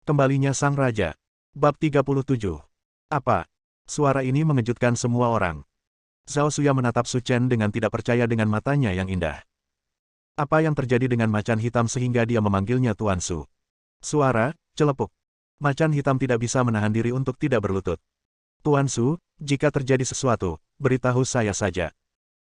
Kembalinya Sang Raja. Bab 37. Apa? Suara ini mengejutkan semua orang. Zhao Xuya menatap Su Chen dengan tidak percaya dengan matanya yang indah. Apa yang terjadi dengan macan hitam sehingga dia memanggilnya Tuan Su? Suara, celepuk. Macan hitam tidak bisa menahan diri untuk tidak berlutut. Tuan Su, jika terjadi sesuatu, beritahu saya saja.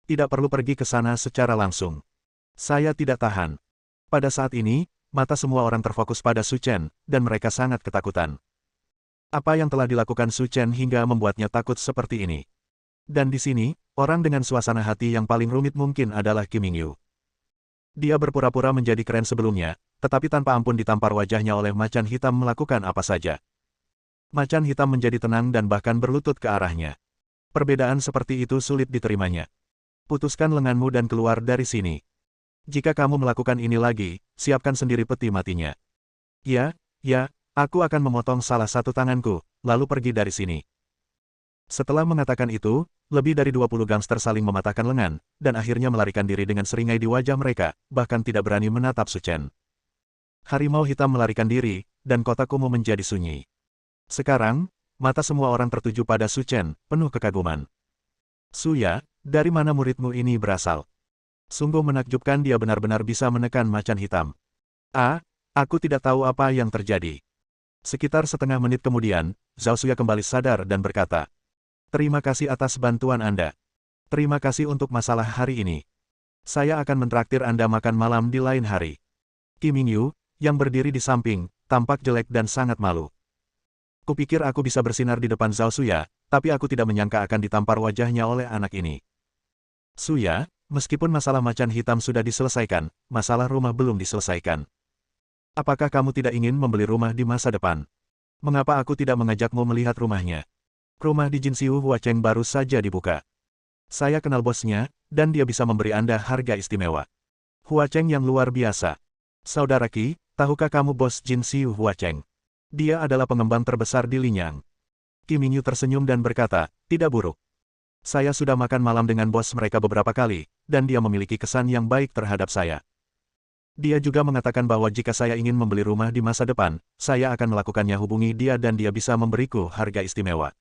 Tidak perlu pergi ke sana secara langsung. Saya tidak tahan. Pada saat ini, mata semua orang terfokus pada Su Chen, dan mereka sangat ketakutan. Apa yang telah dilakukan Su Chen hingga membuatnya takut seperti ini? Dan di sini, orang dengan suasana hati yang paling rumit mungkin adalah Qi Mingyu. Dia berpura-pura menjadi keren sebelumnya, tetapi tanpa ampun ditampar wajahnya oleh macan hitam melakukan apa saja. Macan hitam menjadi tenang dan bahkan berlutut ke arahnya. Perbedaan seperti itu sulit diterimanya. Putuskan lenganmu dan keluar dari sini. Jika kamu melakukan ini lagi, siapkan sendiri peti matinya. Ya, aku akan memotong salah satu tanganku, lalu pergi dari sini. Setelah mengatakan itu, lebih dari 20 gangster saling mematahkan lengan, dan akhirnya melarikan diri dengan seringai di wajah mereka, bahkan tidak berani menatap Su Chen. Harimau hitam melarikan diri, dan kota kumuh menjadi sunyi. Sekarang, mata semua orang tertuju pada Su Chen, penuh kekaguman. Suya, dari mana muridmu ini berasal? Sungguh menakjubkan dia benar-benar bisa menekan macan hitam. Aku tidak tahu apa yang terjadi. Sekitar setengah menit kemudian, Zhao Xuya kembali sadar dan berkata, "Terima kasih atas bantuan Anda. Terima kasih untuk masalah hari ini. Saya akan mentraktir Anda makan malam di lain hari." Qi Mingyu, yang berdiri di samping, tampak jelek dan sangat malu. Kupikir aku bisa bersinar di depan Zhao Xuya, tapi aku tidak menyangka akan ditampar wajahnya oleh anak ini. Xuya, meskipun masalah macan hitam sudah diselesaikan, masalah rumah belum diselesaikan. Apakah kamu tidak ingin membeli rumah di masa depan? Mengapa aku tidak mengajakmu melihat rumahnya? Rumah di Jinxiu Huacheng baru saja dibuka. Saya kenal bosnya, dan dia bisa memberi Anda harga istimewa. Huacheng yang luar biasa. Saudara Qi, tahukah kamu bos Jinxiu Huacheng? Dia adalah pengembang terbesar di Linyang. Qi Mingyu tersenyum dan berkata, "Tidak buruk. Saya sudah makan malam dengan bos mereka beberapa kali, dan dia memiliki kesan yang baik terhadap saya. Dia juga mengatakan bahwa jika saya ingin membeli rumah di masa depan, saya akan melakukannya, hubungi dia dan dia bisa memberiku harga istimewa."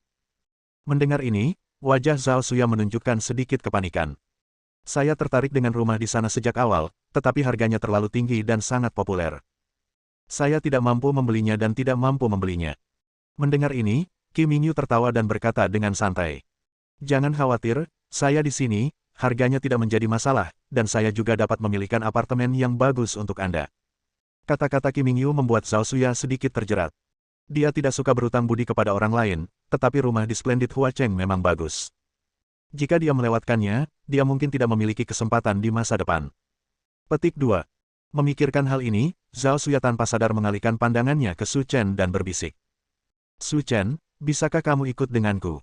Mendengar ini, wajah Zhao Xuya menunjukkan sedikit kepanikan. Saya tertarik dengan rumah di sana sejak awal, tetapi harganya terlalu tinggi dan sangat populer. Saya tidak mampu membelinya dan tidak mampu membelinya. Mendengar ini, Qi Mingyu tertawa dan berkata dengan santai, "Jangan khawatir, saya di sini, harganya tidak menjadi masalah, dan saya juga dapat memilihkan apartemen yang bagus untuk Anda." Kata-kata Qi Mingyu membuat Zhao Xuya sedikit terjerat. Dia tidak suka berutang budi kepada orang lain, tetapi rumah di Splendid Huacheng memang bagus. Jika dia melewatkannya, dia mungkin tidak memiliki kesempatan di masa depan. Petik 2. Memikirkan hal ini, Zhao Xuya tanpa sadar mengalihkan pandangannya ke Su Chen dan berbisik. "Su Chen, bisakah kamu ikut denganku?"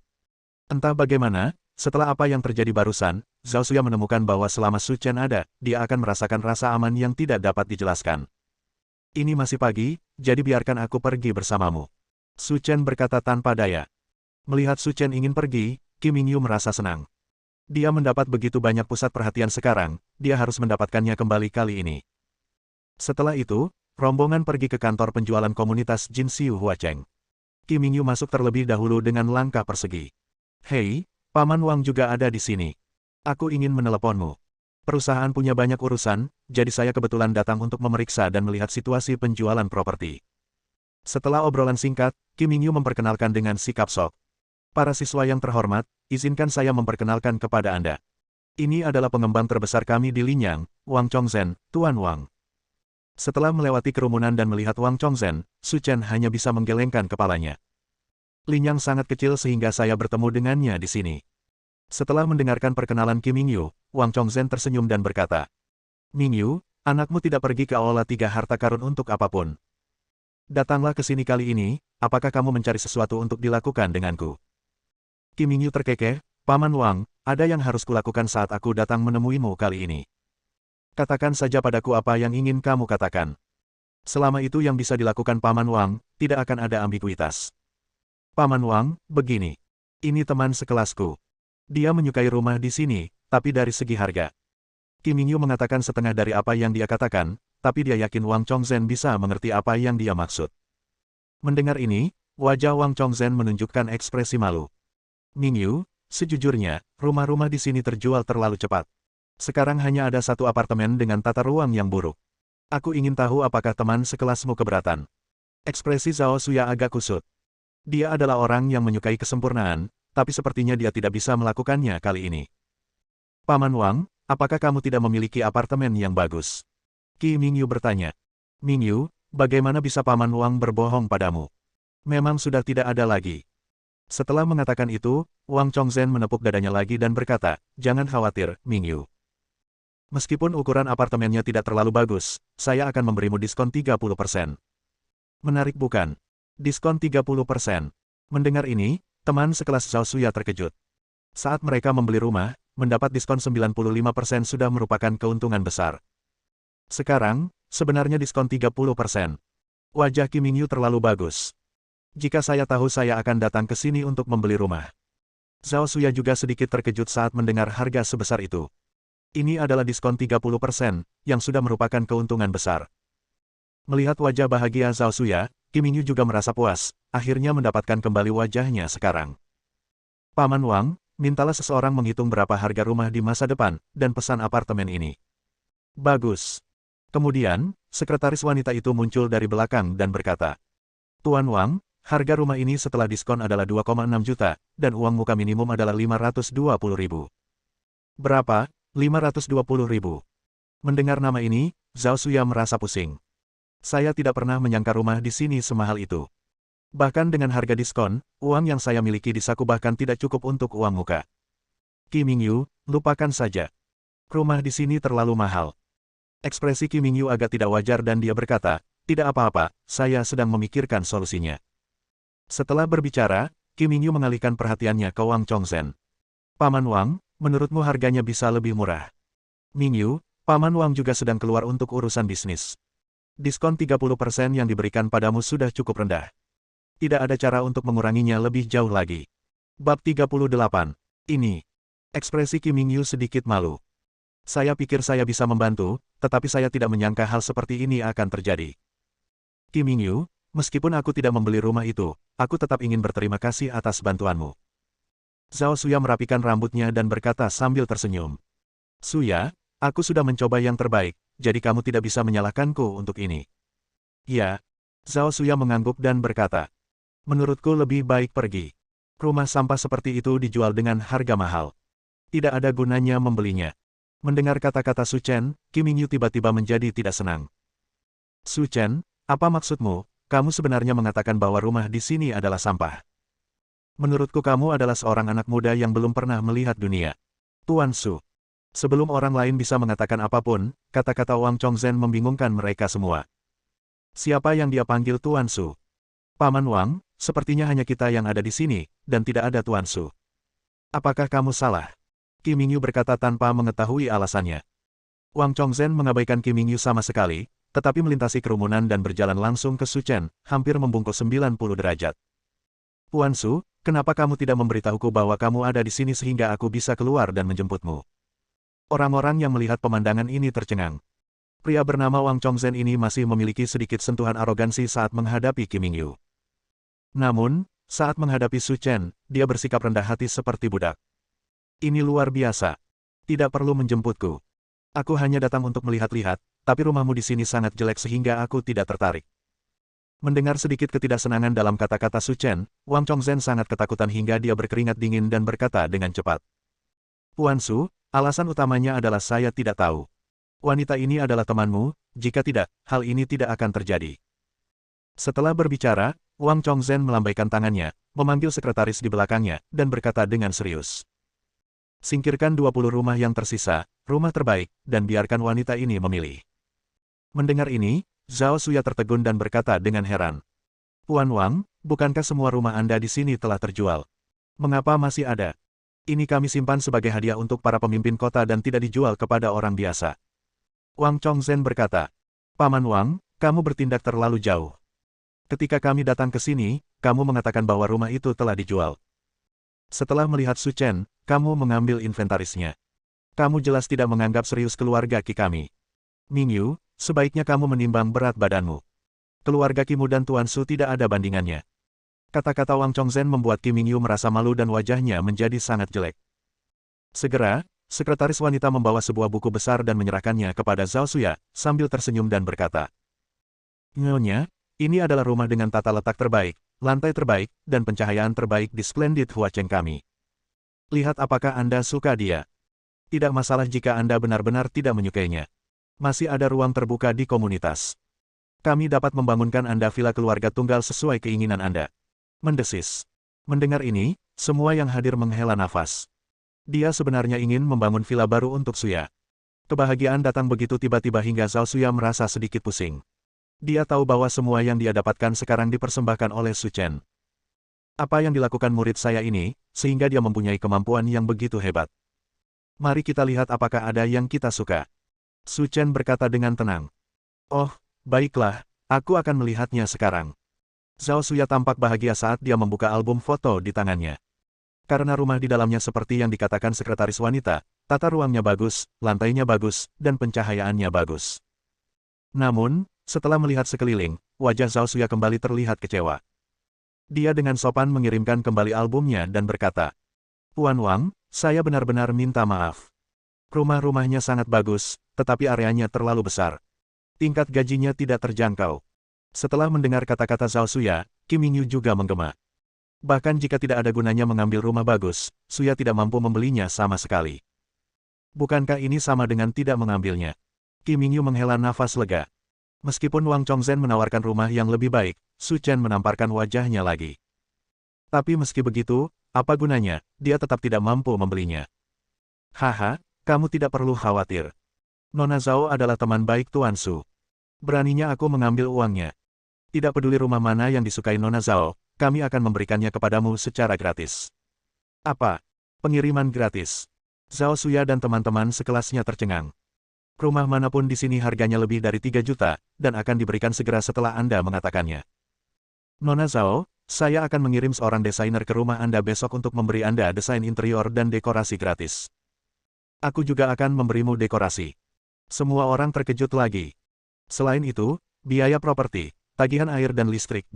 Entah bagaimana, setelah apa yang terjadi barusan, Zhao Xuya menemukan bahwa selama Su Chen ada, dia akan merasakan rasa aman yang tidak dapat dijelaskan. "Ini masih pagi, jadi biarkan aku pergi bersamamu." Su Chen berkata tanpa daya. Melihat Su Chen ingin pergi, Qi Mingyu merasa senang. Dia mendapat begitu banyak pusat perhatian sekarang, dia harus mendapatkannya kembali kali ini. Setelah itu, rombongan pergi ke kantor penjualan komunitas Jinxiu Huacheng. Qi Mingyu masuk terlebih dahulu dengan langkah persegi. "Hei, Paman Wang juga ada di sini. Aku ingin meneleponmu. Perusahaan punya banyak urusan, jadi saya kebetulan datang untuk memeriksa dan melihat situasi penjualan properti." Setelah obrolan singkat, Qi Mingyu memperkenalkan dengan sikap sok. "Para siswa yang terhormat, izinkan saya memperkenalkan kepada Anda. Ini adalah pengembang terbesar kami di Linyang, Wang Chongzhen, Tuan Wang." Setelah melewati kerumunan dan melihat Wang Chongzhen, Su Chen hanya bisa menggelengkan kepalanya. "Linyang sangat kecil sehingga saya bertemu dengannya di sini." Setelah mendengarkan perkenalan Qi Mingyu, Wang Chongzhen tersenyum dan berkata, "Mingyu, anakmu tidak pergi ke Aula Tiga Harta Karun untuk apapun. Datanglah ke sini kali ini, apakah kamu mencari sesuatu untuk dilakukan denganku?" Qi Mingyu terkekeh, "Paman Wang, ada yang harus kulakukan saat aku datang menemuimu kali ini. Katakan saja padaku apa yang ingin kamu katakan. Selama itu yang bisa dilakukan Paman Wang, tidak akan ada ambiguitas." "Paman Wang, begini. Ini teman sekelasku. Dia menyukai rumah di sini, tapi dari segi harga." Qi Mingyu mengatakan setengah dari apa yang dia katakan, tapi dia yakin Wang Chongzhen bisa mengerti apa yang dia maksud. Mendengar ini, wajah Wang Chongzhen menunjukkan ekspresi malu. Mingyu, sejujurnya, rumah-rumah di sini terjual terlalu cepat. Sekarang hanya ada satu apartemen dengan tata ruang yang buruk. Aku ingin tahu apakah teman sekelasmu keberatan. Ekspresi Zhao Suya agak kusut. Dia adalah orang yang menyukai kesempurnaan, tapi sepertinya dia tidak bisa melakukannya kali ini. Paman Wang, apakah kamu tidak memiliki apartemen yang bagus? Qi Mingyu bertanya. Mingyu, bagaimana bisa Paman Wang berbohong padamu? Memang sudah tidak ada lagi. Setelah mengatakan itu, Wang Chongzhen menepuk dadanya lagi dan berkata, jangan khawatir, Mingyu. Meskipun ukuran apartemennya tidak terlalu bagus, saya akan memberimu diskon 30%. Menarik bukan? Diskon 30%. Mendengar ini, teman sekelas Zhao Suya terkejut. Saat mereka membeli rumah, mendapat diskon 95% sudah merupakan keuntungan besar. Sekarang, sebenarnya diskon 30%. Wajah Qi Mingyu terlalu bagus. Jika saya tahu saya akan datang ke sini untuk membeli rumah. Zhao Suya juga sedikit terkejut saat mendengar harga sebesar itu. Ini adalah diskon 30%, yang sudah merupakan keuntungan besar. Melihat wajah bahagia Zhao Suya, Qi Mingyu juga merasa puas, akhirnya mendapatkan kembali wajahnya sekarang. Paman Wang, mintalah seseorang menghitung berapa harga rumah di masa depan, dan pesan apartemen ini. Bagus. Kemudian, sekretaris wanita itu muncul dari belakang dan berkata, Tuan Wang, harga rumah ini setelah diskon adalah 2,6 juta, dan uang muka minimum adalah 520.000. Berapa? 520.000. Mendengar nama ini, Zhao Suya merasa pusing. Saya tidak pernah menyangka rumah di sini semahal itu. Bahkan dengan harga diskon, uang yang saya miliki di saku bahkan tidak cukup untuk uang muka. Qi Mingyu, lupakan saja. Rumah di sini terlalu mahal. Ekspresi Qi Mingyu agak tidak wajar dan dia berkata, tidak apa-apa, saya sedang memikirkan solusinya. Setelah berbicara, Qi Mingyu mengalihkan perhatiannya ke Wang Chongzhen. Paman Wang, menurutmu harganya bisa lebih murah? Mingyu, Paman Wang juga sedang keluar untuk urusan bisnis. Diskon 30% yang diberikan padamu sudah cukup rendah. Tidak ada cara untuk menguranginya lebih jauh lagi. Bab 38. Ini. Ekspresi Qi Mingyu sedikit malu. Saya pikir saya bisa membantu, tetapi saya tidak menyangka hal seperti ini akan terjadi. Qi Mingyu, meskipun aku tidak membeli rumah itu, aku tetap ingin berterima kasih atas bantuanmu. Zhao Suya merapikan rambutnya dan berkata sambil tersenyum. Suya, aku sudah mencoba yang terbaik, jadi kamu tidak bisa menyalahkanku untuk ini. Ya. Zhao Suya mengangguk dan berkata, menurutku lebih baik pergi. Rumah sampah seperti itu dijual dengan harga mahal. Tidak ada gunanya membelinya. Mendengar kata-kata Su Chen, Qi Mingyu tiba-tiba menjadi tidak senang. Su Chen, apa maksudmu? Kamu sebenarnya mengatakan bahwa rumah di sini adalah sampah. Menurutku kamu adalah seorang anak muda yang belum pernah melihat dunia. Tuan Su. Sebelum orang lain bisa mengatakan apapun, kata-kata Wang Chongzhen membingungkan mereka semua. Siapa yang dia panggil Tuan Su? Paman Wang, sepertinya hanya kita yang ada di sini, dan tidak ada Tuan Su. Apakah kamu salah? Qi Mingyu berkata tanpa mengetahui alasannya. Wang Chongzhen mengabaikan Qi Mingyu sama sekali, tetapi melintasi kerumunan dan berjalan langsung ke Su Chen, hampir membungkuk 90 derajat. Tuan Su, kenapa kamu tidak memberitahuku bahwa kamu ada di sini sehingga aku bisa keluar dan menjemputmu? Orang-orang yang melihat pemandangan ini tercengang. Pria bernama Wang Chongzhen ini masih memiliki sedikit sentuhan arogansi saat menghadapi Qi Mingyu. Namun, saat menghadapi Su Chen, dia bersikap rendah hati seperti budak. Ini luar biasa. Tidak perlu menjemputku. Aku hanya datang untuk melihat-lihat, tapi rumahmu di sini sangat jelek sehingga aku tidak tertarik. Mendengar sedikit ketidaksenangan dalam kata-kata Su Chen, Wang Chongzhen sangat ketakutan hingga dia berkeringat dingin dan berkata dengan cepat. Tuan Su, alasan utamanya adalah saya tidak tahu. Wanita ini adalah temanmu, jika tidak, hal ini tidak akan terjadi. Setelah berbicara, Wang Chongzhen melambaikan tangannya, memanggil sekretaris di belakangnya, dan berkata dengan serius. Singkirkan 20 rumah yang tersisa, rumah terbaik, dan biarkan wanita ini memilih. Mendengar ini, Zhao Suya tertegun dan berkata dengan heran. Tuan Wang, bukankah semua rumah Anda di sini telah terjual? Mengapa masih ada? Ini kami simpan sebagai hadiah untuk para pemimpin kota dan tidak dijual kepada orang biasa. Wang Chongzhen berkata, Paman Wang, kamu bertindak terlalu jauh. Ketika kami datang ke sini, kamu mengatakan bahwa rumah itu telah dijual. Setelah melihat Su Chen, kamu mengambil inventarisnya. Kamu jelas tidak menganggap serius keluarga Qi kami. Mingyu, sebaiknya kamu menimbang berat badanmu. Keluarga Kimu dan Tuan Su tidak ada bandingannya. Kata-kata Wang Chongzhen membuat Kim Mingyu merasa malu dan wajahnya menjadi sangat jelek. Segera, sekretaris wanita membawa sebuah buku besar dan menyerahkannya kepada Zhao Suya, sambil tersenyum dan berkata, "Nyonya, ini adalah rumah dengan tata letak terbaik, lantai terbaik, dan pencahayaan terbaik di Splendid Huacheng kami. Lihat apakah Anda suka dia. Tidak masalah jika Anda benar-benar tidak menyukainya. Masih ada ruang terbuka di komunitas. Kami dapat membangunkan Anda villa keluarga tunggal sesuai keinginan Anda." Mendesis. Mendengar ini, semua yang hadir menghela nafas. Dia sebenarnya ingin membangun villa baru untuk Suya. Kebahagiaan datang begitu tiba-tiba hingga Zhao Suya merasa sedikit pusing. Dia tahu bahwa semua yang dia dapatkan sekarang dipersembahkan oleh Su Chen. Apa yang dilakukan murid saya ini, sehingga dia mempunyai kemampuan yang begitu hebat. Mari kita lihat apakah ada yang kita suka. Su Chen berkata dengan tenang. Oh, baiklah, aku akan melihatnya sekarang. Zhao Suya tampak bahagia saat dia membuka album foto di tangannya. Karena rumah di dalamnya seperti yang dikatakan sekretaris wanita, tata ruangnya bagus, lantainya bagus, dan pencahayaannya bagus. Namun, setelah melihat sekeliling, wajah Zhao Suya kembali terlihat kecewa. Dia dengan sopan mengirimkan kembali albumnya dan berkata, "Tuan Wang, saya benar-benar minta maaf. Rumah-rumahnya sangat bagus, tetapi areanya terlalu besar. Tingkat gajinya tidak terjangkau." Setelah mendengar kata-kata Zhao Suya, Kim Mingyu juga menggema. Bahkan jika tidak ada gunanya mengambil rumah bagus, Suya tidak mampu membelinya sama sekali. Bukankah ini sama dengan tidak mengambilnya? Kim Mingyu menghela nafas lega. Meskipun Wang Chongzhen menawarkan rumah yang lebih baik, Su Chen menamparkan wajahnya lagi. Tapi meski begitu, apa gunanya, dia tetap tidak mampu membelinya. Haha, kamu tidak perlu khawatir. Nona Zhao adalah teman baik Tuan Su. Beraninya aku mengambil uangnya. Tidak peduli rumah mana yang disukai Nona Zhao, kami akan memberikannya kepadamu secara gratis. Apa? Pengiriman gratis? Zhao Suya dan teman-teman sekelasnya tercengang. Rumah manapun di sini harganya lebih dari 3 juta, dan akan diberikan segera setelah Anda mengatakannya. Nona Zhao, saya akan mengirim seorang desainer ke rumah Anda besok untuk memberi Anda desain interior dan dekorasi gratis. Aku juga akan memberimu dekorasi. Semua orang terkejut lagi. Selain itu, biaya properti, tagihan air dan listrik,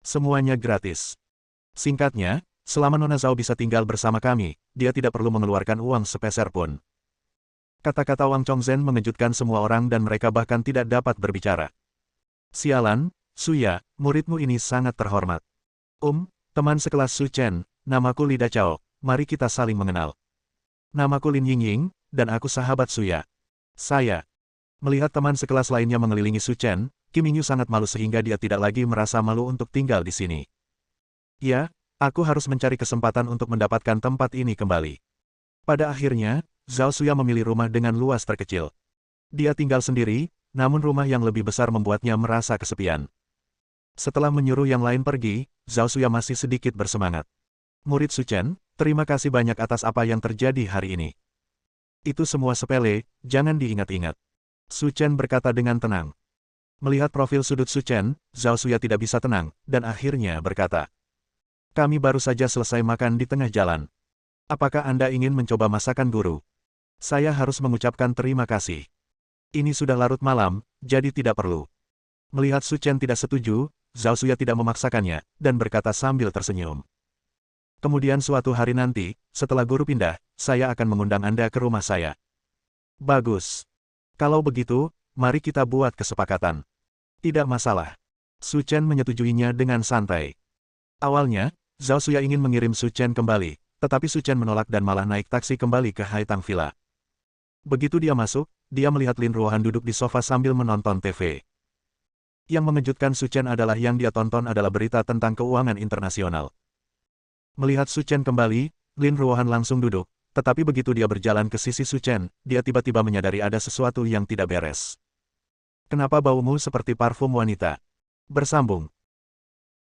semuanya gratis. Singkatnya, selama Nona Zhao bisa tinggal bersama kami, dia tidak perlu mengeluarkan uang sepeser pun. Kata-kata Wang Chongzhen mengejutkan semua orang dan mereka bahkan tidak dapat berbicara. Sialan, Suya, muridmu ini sangat terhormat. Teman sekelas Su Chen, namaku Li Dachao, mari kita saling mengenal. Namaku Lin Yingying, dan aku sahabat Suya. Saya. Melihat teman sekelas lainnya mengelilingi Su Chen, Kim Mingyu sangat malu sehingga dia tidak lagi merasa malu untuk tinggal di sini. Ya, aku harus mencari kesempatan untuk mendapatkan tempat ini kembali. Pada akhirnya, Zhao Suya memilih rumah dengan luas terkecil. Dia tinggal sendiri, namun rumah yang lebih besar membuatnya merasa kesepian. Setelah menyuruh yang lain pergi, Zhao Suya masih sedikit bersemangat. Murid Su Chen, terima kasih banyak atas apa yang terjadi hari ini. Itu semua sepele, jangan diingat-ingat. Su Chen berkata dengan tenang. Melihat profil sudut Su Chen, Zhao Suya tidak bisa tenang, dan akhirnya berkata, "Kami baru saja selesai makan di tengah jalan. Apakah Anda ingin mencoba masakan guru? Saya harus mengucapkan terima kasih. Ini sudah larut malam, jadi tidak perlu." Melihat Su Chen tidak setuju, Zhao Suya tidak memaksakannya, dan berkata sambil tersenyum. "Kemudian suatu hari nanti, setelah guru pindah, saya akan mengundang Anda ke rumah saya." Bagus. Kalau begitu, mari kita buat kesepakatan. Tidak masalah. Su Chen menyetujuinya dengan santai. Awalnya, Zhao Suya ingin mengirim Su Chen kembali, tetapi Su Chen menolak dan malah naik taksi kembali ke Haitang Villa. Begitu dia masuk, dia melihat Lin Ruohan duduk di sofa sambil menonton TV. Yang mengejutkan Su Chen adalah yang dia tonton adalah berita tentang keuangan internasional. Melihat Su Chen kembali, Lin Ruohan langsung duduk, tetapi begitu dia berjalan ke sisi Su Chen, dia tiba-tiba menyadari ada sesuatu yang tidak beres. "Kenapa baumu seperti parfum wanita?" Bersambung.